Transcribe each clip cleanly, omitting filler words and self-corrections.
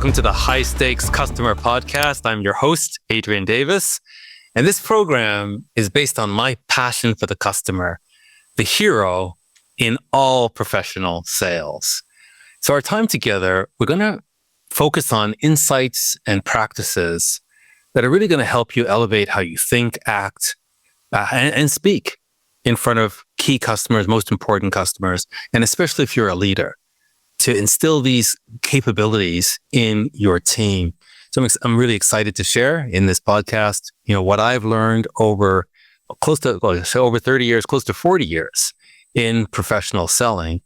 welcome to the High Stakes Customer Podcast. I'm your host, Adrian Davis, and this program is based on my passion for the customer, the hero in all professional sales. So our time together, we're going to focus on insights and practices that are really going to help you elevate how you think, act, and speak in front of key customers, most important customers, and especially if you're a leader, to instill these capabilities in your team. So I'm really excited to share in this podcast, what I've learned over over 30 years, close to 40 years in professional selling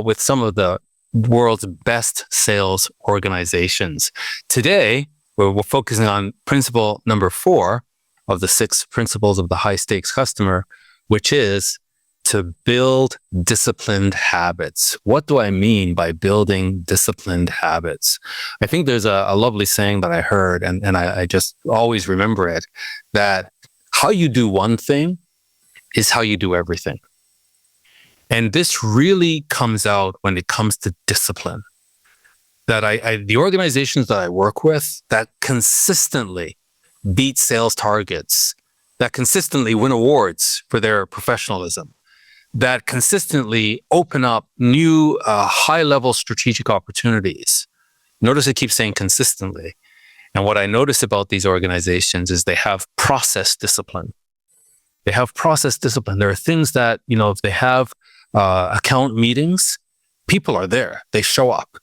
with some of the world's best sales organizations. Today, we're focusing on principle number 4 of the 6 principles of the high stakes customer, which is to build disciplined habits. What do I mean by building disciplined habits? I think there's a lovely saying that I heard, and I just always remember it, that how you do one thing is how you do everything. And this really comes out when it comes to discipline. That the organizations that I work with that consistently beat sales targets, that consistently win awards for their professionalism, that consistently open up new high-level strategic opportunities. Notice I keep saying consistently. And what I notice about these organizations is they have process discipline. They have process discipline. There are things that, if they have account meetings, people are there. They show up.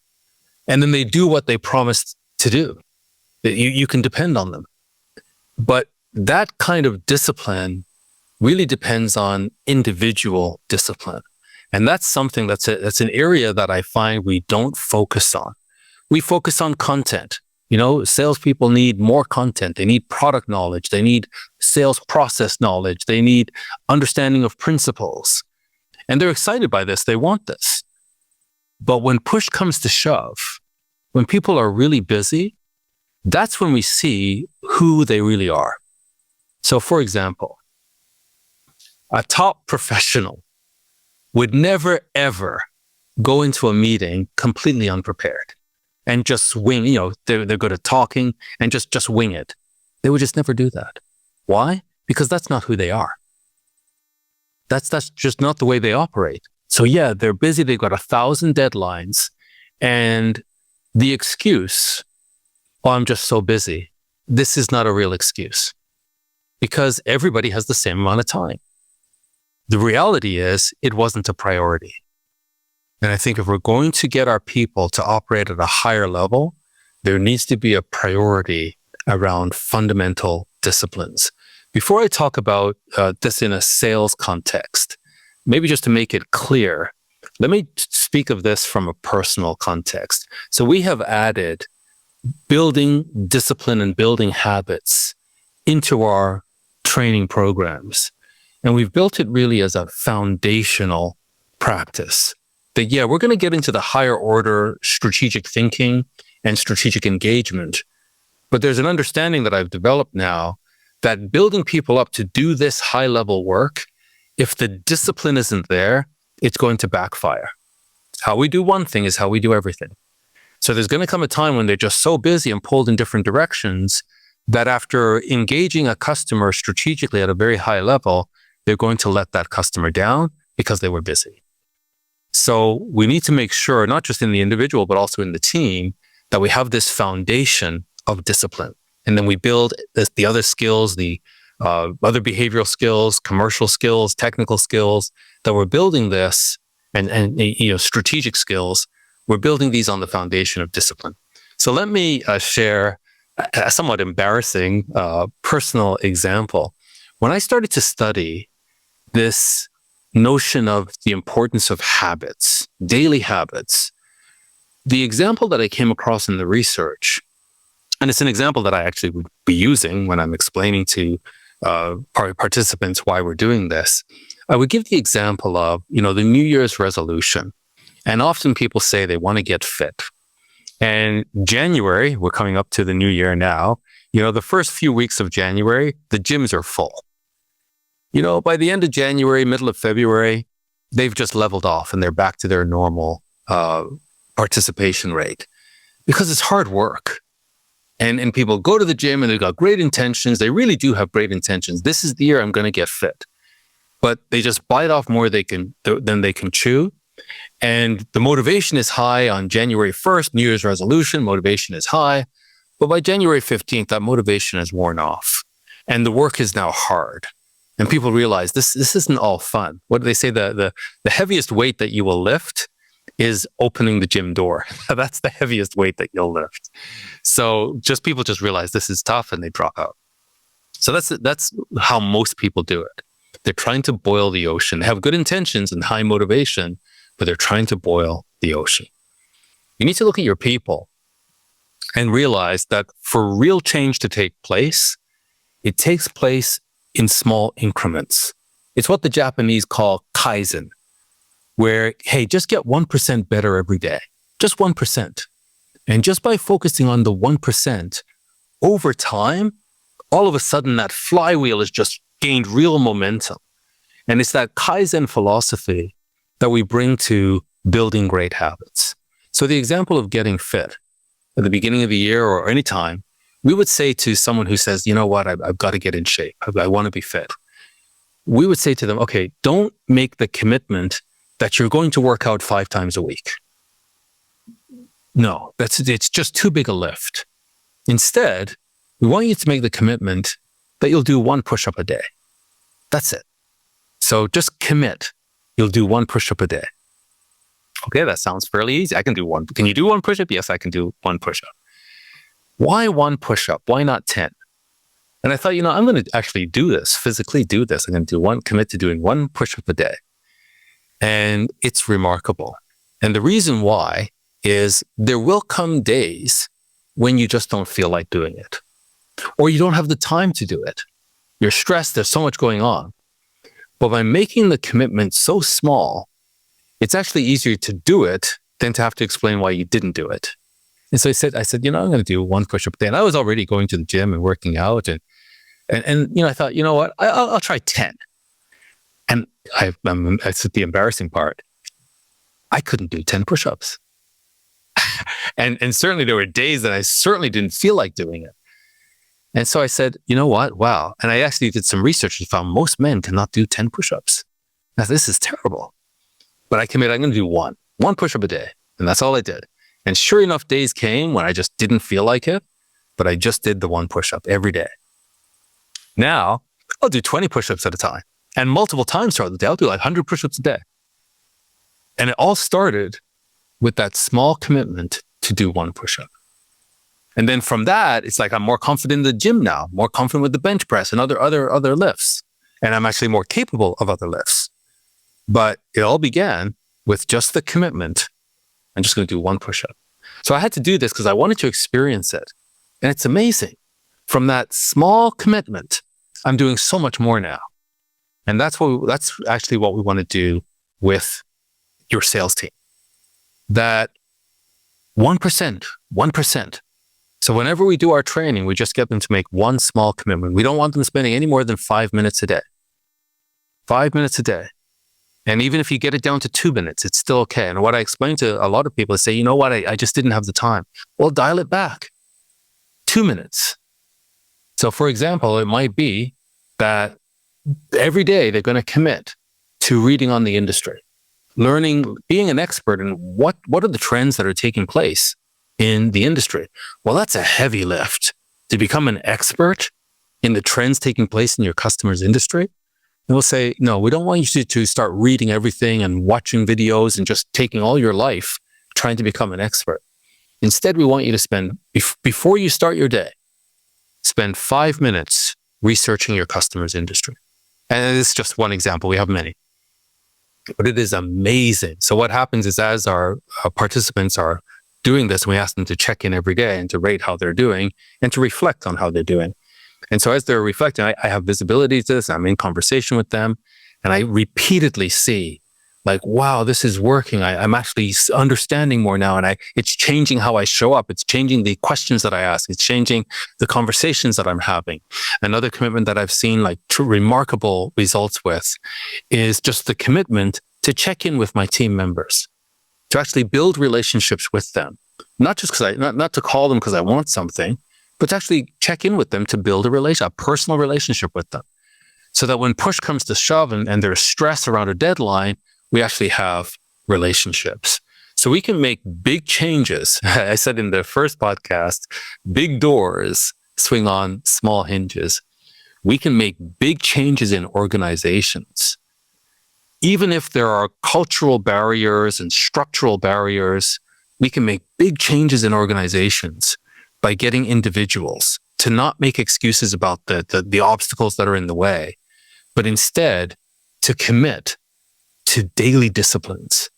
And then they do what they promised to do. You can depend on them. But that kind of discipline really depends on individual discipline. And that's something that's an area that I find we don't focus on. We focus on content. Salespeople need more content. They need product knowledge. They need sales process knowledge. They need understanding of principles. And they're excited by this. They want this. But when push comes to shove, when people are really busy, that's when we see who they really are. So for example, a top professional would never, ever go into a meeting completely unprepared and just swing. They're good at talking and just wing it. They would just never do that. Why? Because that's not who they are. That's just not the way they operate. So yeah, they're busy. They've got 1,000 deadlines, and the excuse, "Oh, I'm just so busy." This is not a real excuse because everybody has the same amount of time. The reality is it wasn't a priority. And I think if we're going to get our people to operate at a higher level, there needs to be a priority around fundamental disciplines. Before I talk about this in a sales context, maybe just to make it clear, let me speak of this from a personal context. So we have added building discipline and building habits into our training programs. And we've built it really as a foundational practice. That, we're going to get into the higher order strategic thinking and strategic engagement. But there's an understanding that I've developed now that building people up to do this high level work, if the discipline isn't there, it's going to backfire. How we do one thing is how we do everything. So there's going to come a time when they're just so busy and pulled in different directions that after engaging a customer strategically at a very high level, they're going to let that customer down because they were busy. So we need to make sure, not just in the individual, but also in the team, that we have this foundation of discipline. And then we build the other skills, the other behavioral skills, commercial skills, technical skills, that we're building this and strategic skills. We're building these on the foundation of discipline. So let me share a somewhat embarrassing personal example. When I started to study this notion of the importance of habits, daily habits, the example that I came across in the research, and it's an example that I actually would be using when I'm explaining to participants why we're doing this, I would give the example of, the New Year's resolution. And often people say they want to get fit. And January, we're coming up to the new year now, the first few weeks of January, the gyms are full. By the end of January, middle of February, they've just leveled off and they're back to their normal participation rate. because it's hard work. And people go to the gym and they've got great intentions. They really do have great intentions. This is the year I'm going to get fit. But they just bite off more than they can chew. And the motivation is high on January 1st, New Year's resolution, motivation is high. But by January 15th, that motivation has worn off. And the work is now hard. And people realize this isn't all fun. What do they say? The heaviest weight that you will lift is opening the gym door. That's the heaviest weight that you'll lift. So people just realize this is tough and they drop out. So that's how most people do it. They're trying to boil the ocean. They have good intentions and high motivation, but they're trying to boil the ocean. You need to look at your people and realize that for real change to take place, it takes place in small increments. It's what the Japanese call kaizen, where, hey, just get 1% better every day, just 1%. And just by focusing on the 1%, over time, all of a sudden that flywheel has just gained real momentum. And it's that kaizen philosophy that we bring to building great habits. So the example of getting fit at the beginning of the year or any time, we would say to someone who says, you know what, I've got to get in shape. I want to be fit. We would say to them, okay, don't make the commitment that you're going to work out 5 times a week. No, it's just too big a lift. Instead, we want you to make the commitment that you'll do 1 push-up a day. That's it. So just commit. You'll do 1 push-up a day. Okay, that sounds fairly easy. I can do 1. Can you do 1 push-up? Yes, I can do 1 push-up. Why 1 push-up? Why not 10? And I thought, I'm going to actually do this, physically do this. I'm going to commit to doing 1 push-up a day. And it's remarkable. And the reason why is there will come days when you just don't feel like doing it, or you don't have the time to do it. You're stressed. There's so much going on. But by making the commitment so small, it's actually easier to do it than to have to explain why you didn't do it. And so I said, I'm going to do 1 push-up a day. And I was already going to the gym and working out. And I thought, you know what, I'll try 10. And that's the embarrassing part. I couldn't do 10 push-ups. and certainly there were days that I certainly didn't feel like doing it. And so I said, you know what? Wow. And I actually did some research and found most men cannot do 10 push-ups. Now, this is terrible. But I committed, I'm going to do 1 push-up a day. And that's all I did. And sure enough, days came when I just didn't feel like it, but I just did the 1 push-up every day. Now, I'll do 20 push-ups at a time. And multiple times throughout the day, I'll do like 100 push-ups a day. And it all started with that small commitment to do 1 push-up. And then from that, it's like I'm more confident in the gym now, more confident with the bench press and other lifts. And I'm actually more capable of other lifts. But it all began with just the commitment. I'm just going to do 1 push-up. So I had to do this because I wanted to experience it. And it's amazing. From that small commitment, I'm doing so much more now. And that's actually what we want to do with your sales team. That 1%. So whenever we do our training, we just get them to make 1 small commitment. We don't want them spending any more than 5 minutes a day. 5 minutes a day. And even if you get it down to 2 minutes, it's still okay. And what I explain to a lot of people is say, you know what, I just didn't have the time. Well, dial it back. 2 minutes. So for example, it might be that every day they're going to commit to reading on the industry, learning, being an expert in what are the trends that are taking place in the industry. Well, that's a heavy lift to become an expert in the trends taking place in your customer's industry. And we'll say, no, we don't want you to start reading everything and watching videos and just taking all your life trying to become an expert. Instead, we want you to spend, before you start your day, spend 5 minutes researching your customer's industry. And this is just one example. We have many. But it is amazing. So what happens is as our participants are doing this, we ask them to check in every day and to rate how they're doing and to reflect on how they're doing. And so as they're reflecting, I have visibility to this. I'm in conversation with them. And I repeatedly see like, wow, this is working. I'm actually understanding more now. And it's changing how I show up. It's changing the questions that I ask. It's changing the conversations that I'm having. Another commitment that I've seen like remarkable results with is just the commitment to check in with my team members, to actually build relationships with them, not just because not to call them because I want something, but to actually check in with them to build a personal relationship with them. So that when push comes to shove and there's stress around a deadline, we actually have relationships. So we can make big changes. I said in the first podcast, big doors swing on small hinges. We can make big changes in organizations. Even if there are cultural barriers and structural barriers, we can make big changes in organizations by getting individuals to not make excuses about the obstacles that are in the way, but instead to commit to daily disciplines.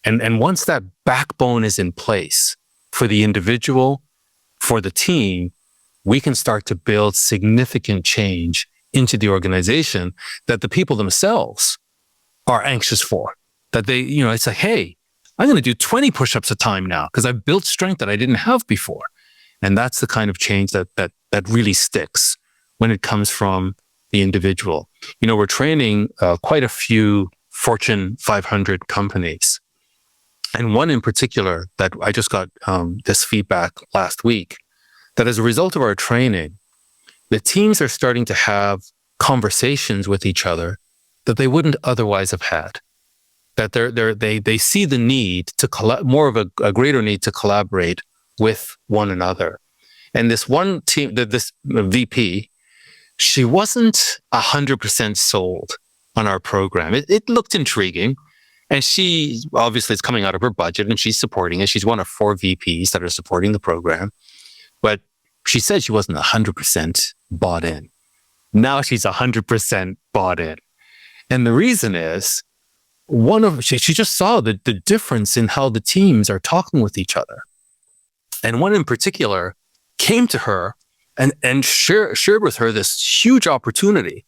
And once that backbone is in place for the individual, for the team, we can start to build significant change into the organization that the people themselves are anxious for. That they, it's like, hey, I'm going to do 20 push-ups a time now because I've built strength that I didn't have before. And that's the kind of change that really sticks when it comes from the individual. We're training quite a few Fortune 500 companies. And one in particular that I just got this feedback last week, that as a result of our training, the teams are starting to have conversations with each other that they wouldn't otherwise have had. That they see the need to more of a greater need to collaborate with one another. And this one team, this VP, she wasn't 100% sold on our program. It looked intriguing. And she obviously is coming out of her budget and she's supporting it. She's one of 4 VPs that are supporting the program. But she said she wasn't 100% bought in. Now she's 100% bought in. And the reason is, she just saw the difference in how the teams are talking with each other. And one in particular came to her and shared with her this huge opportunity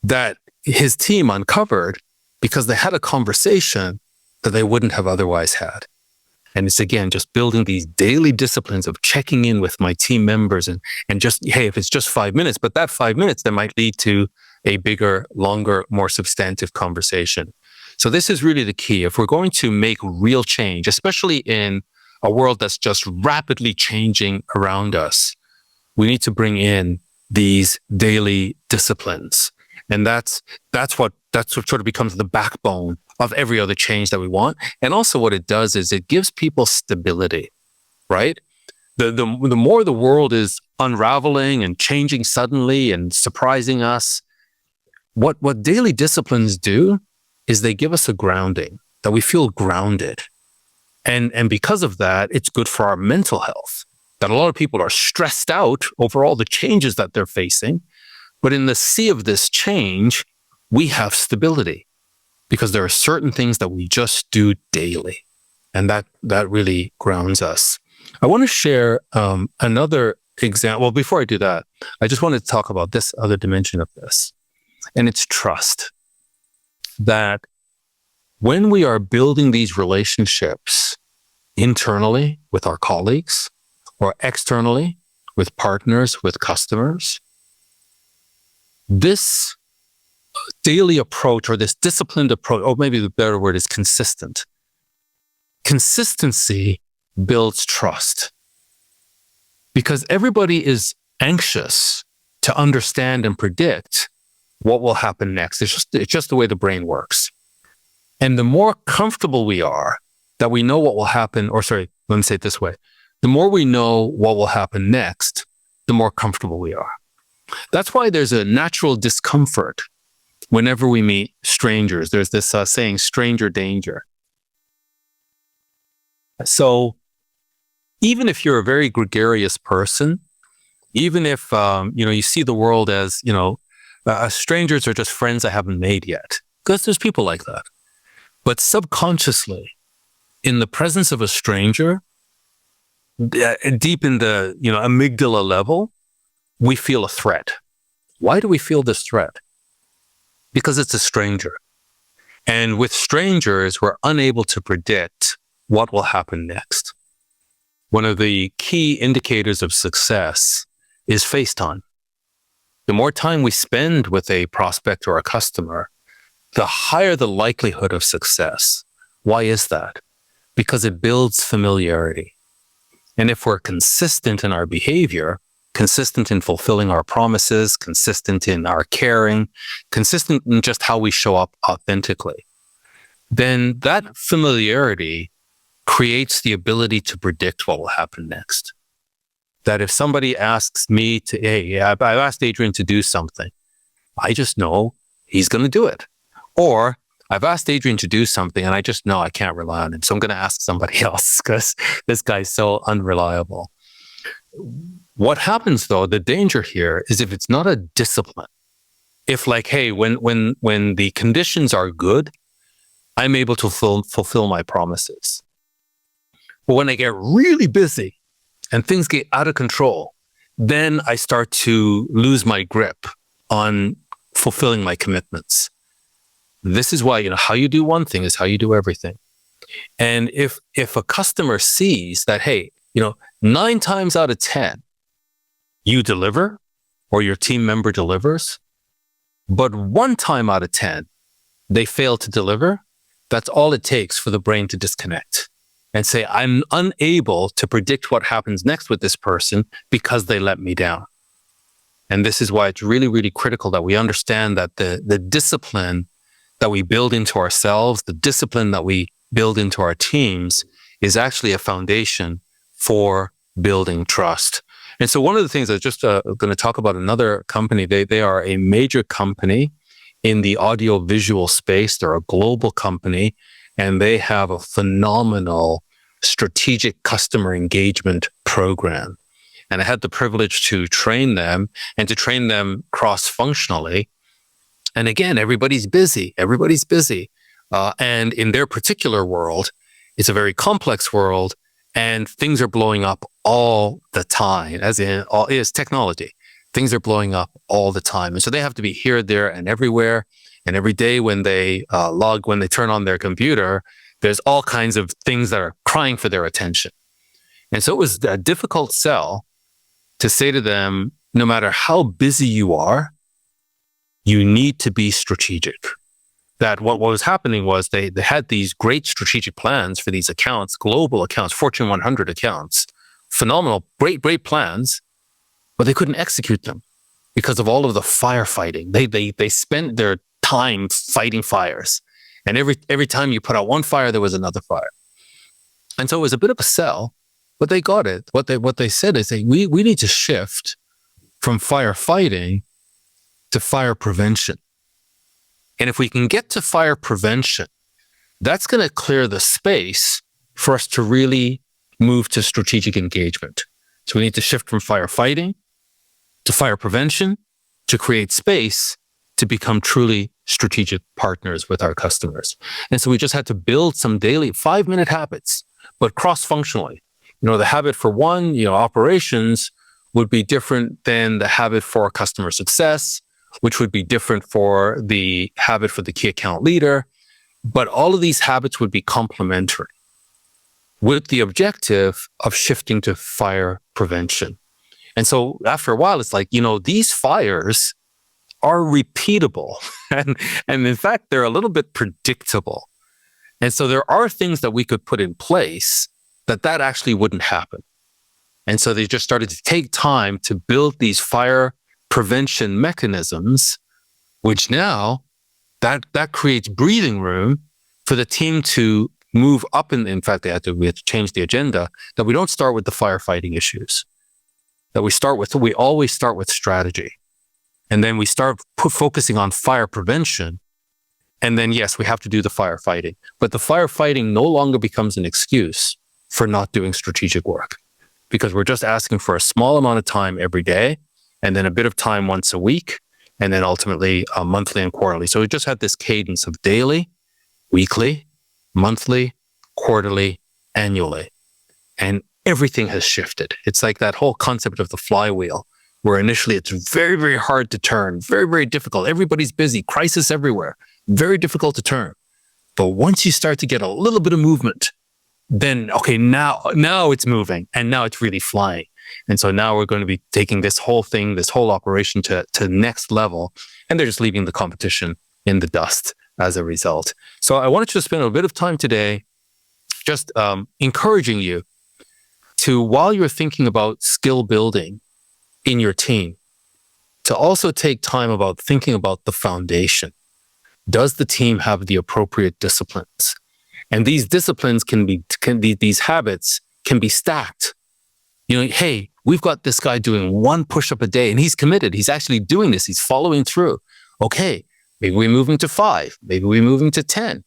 that his team uncovered because they had a conversation that they wouldn't have otherwise had. And it's, again, just building these daily disciplines of checking in with my team members and just, hey, if it's just 5 minutes, but that 5 minutes, that might lead to a bigger, longer, more substantive conversation. So this is really the key. If we're going to make real change, especially in a world that's just rapidly changing around us, we need to bring in these daily disciplines. And that's what sort of becomes the backbone of every other change that we want. And also what it does is it gives people stability, right? The more the world is unraveling and changing suddenly and surprising us, what daily disciplines do is they give us a grounding, that we feel grounded. And because of that, it's good for our mental health, that a lot of people are stressed out over all the changes that they're facing. But in the sea of this change, we have stability because there are certain things that we just do daily. And that really grounds us. I want to share another example. Well, before I do that, I just wanted to talk about this other dimension of this. And it's trust. That when we are building these relationships internally with our colleagues or externally with partners, with customers, this daily approach or this disciplined approach, or maybe the better word is consistent. Consistency builds trust because everybody is anxious to understand and predict what will happen next. It's just the way the brain works. And the more comfortable we are that we know what will happen, or sorry, let me say it this way. The more we know what will happen next, the more comfortable we are. That's why there's a natural discomfort whenever we meet strangers. There's this saying, stranger danger. So even if you're a very gregarious person, even if, you see the world as, strangers are just friends I haven't made yet, because there's people like that. But subconsciously, in the presence of a stranger, deep in the, amygdala level, we feel a threat. Why do we feel this threat? Because it's a stranger. And with strangers, we're unable to predict what will happen next. One of the key indicators of success is face time. The more time we spend with a prospect or a customer, the higher the likelihood of success. Why is that? Because it builds familiarity. And if we're consistent in our behavior, consistent in fulfilling our promises, consistent in our caring, consistent in just how we show up authentically, then that familiarity creates the ability to predict what will happen next. That if somebody asks me to, hey, I've asked Adrian to do something, I just know he's going to do it. Or I've asked Adrian to do something and I just know I can't rely on him. So I'm going to ask somebody else because this guy's so unreliable. What happens though, the danger here is if it's not a discipline, if like, hey, when the conditions are good, I'm able to fulfill my promises. But when I get really busy and things get out of control, then I start to lose my grip on fulfilling my commitments. This is why, how you do one thing is how you do everything. And if a customer sees that, hey, 9 times out of 10, you deliver or your team member delivers, but 1 time out of 10, they fail to deliver, that's all it takes for the brain to disconnect and say, I'm unable to predict what happens next with this person because they let me down. And this is why it's really, really critical that we understand that the discipline that we build into ourselves, the discipline that we build into our teams is actually a foundation for building trust. And so one of the things I'm just going to talk about another company, they are a major company in the audio visual space. They're a global company and they have a phenomenal strategic customer engagement program. And I had the privilege to train them and to train them cross-functionally. And again, everybody's busy. And in their particular world, it's a very complex world and things are blowing up all the time, as in all is technology. Things are blowing up all the time. And so they have to be here, there, and everywhere. And every day when they when they turn on their computer, there's all kinds of things that are crying for their attention. And so it was a difficult sell to say to them, no matter how busy you are, you need to be strategic. That what was happening was they had these great strategic plans for these accounts, global accounts, Fortune 100 accounts, phenomenal, great plans, but they couldn't execute them because of all of the firefighting. They spent their time fighting fires. And every time you put out one fire, there was another fire. And so it was a bit of a sell, but they got it. What they said is we need to shift from firefighting to fire prevention. And if we can get to fire prevention, that's going to clear the space for us to really move to strategic engagement. So we need to shift from firefighting to fire prevention to create space to become truly strategic partners with our customers. And so we just had to build some daily 5-minute habits, but cross-functionally. The habit for one, operations would be different than the habit for customer success, which would be different for the habit for the key account leader. But all of these habits would be complementary with the objective of shifting to fire prevention. And so after a while, it's like, these fires are repeatable. And in fact, they're a little bit predictable. And so there are things that we could put in place that actually wouldn't happen. And so they just started to take time to build these fire prevention mechanisms, which now that creates breathing room for the team to move up. In fact, we had to change the agenda, that we don't start with the firefighting issues, that we always start with strategy. And then we start focusing on fire prevention. And then, yes, we have to do the firefighting, but the firefighting no longer becomes an excuse for not doing strategic work, because we're just asking for a small amount of time every day, and then a bit of time once a week, and then ultimately monthly and quarterly. So we just had this cadence of daily, weekly, monthly, quarterly, annually. And everything has shifted. It's like that whole concept of the flywheel, where initially it's very, very hard to turn, very, very difficult. Everybody's busy, crisis everywhere, very difficult to turn. But once you start to get a little bit of movement, then, okay, now it's moving and now it's really flying. And so now we're going to be taking this whole thing, this whole operation to next level. And they're just leaving the competition in the dust as a result. So I wanted to spend a bit of time today just encouraging you to, while you're thinking about skill building in your team, to also take time about thinking about the foundation. Does the team have the appropriate disciplines? And these disciplines these habits can be stacked. Hey, we've got this guy doing 1 push-up a day and he's committed. He's actually doing this. He's following through. Okay, maybe we move him to 5. Maybe we move him to 10.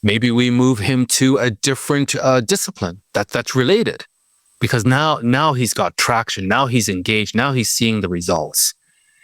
Maybe we move him to a different discipline that's related, because now he's got traction. Now he's engaged. Now he's seeing the results.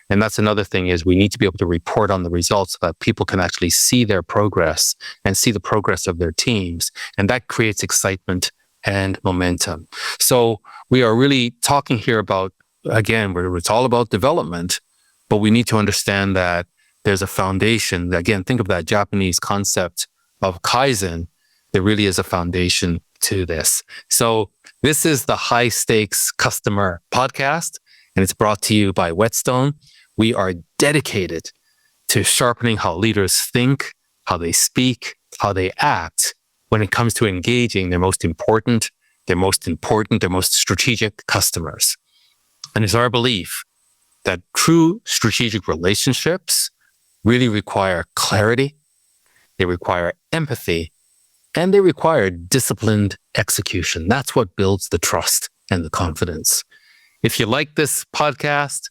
And that's another thing, is we need to be able to report on the results so that people can actually see their progress and see the progress of their teams. And that creates excitement and momentum. So we are really talking here about, again, it's all about development, but we need to understand that there's a foundation. Again, think of that Japanese concept of Kaizen. There really is a foundation to this. So this is the High Stakes Customer Podcast, and it's brought to you by Whetstone. We are dedicated to sharpening how leaders think, how they speak, how they act when it comes to engaging their most strategic customers. And it's our belief that true strategic relationships really require clarity, they require empathy, and they require disciplined execution. That's what builds the trust and the confidence. If you like this podcast,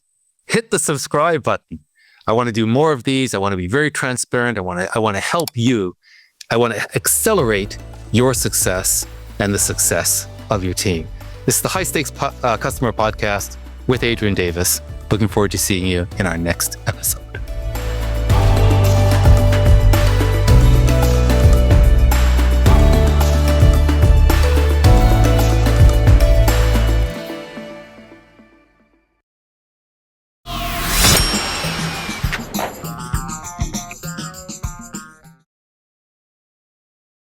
hit the subscribe button. I want to do more of these. I want to be very transparent. I want to help you. I want to accelerate your success and the success of your team. This is the High Stakes Customer Podcast with Adrian Davis. Looking forward to seeing you in our next episode.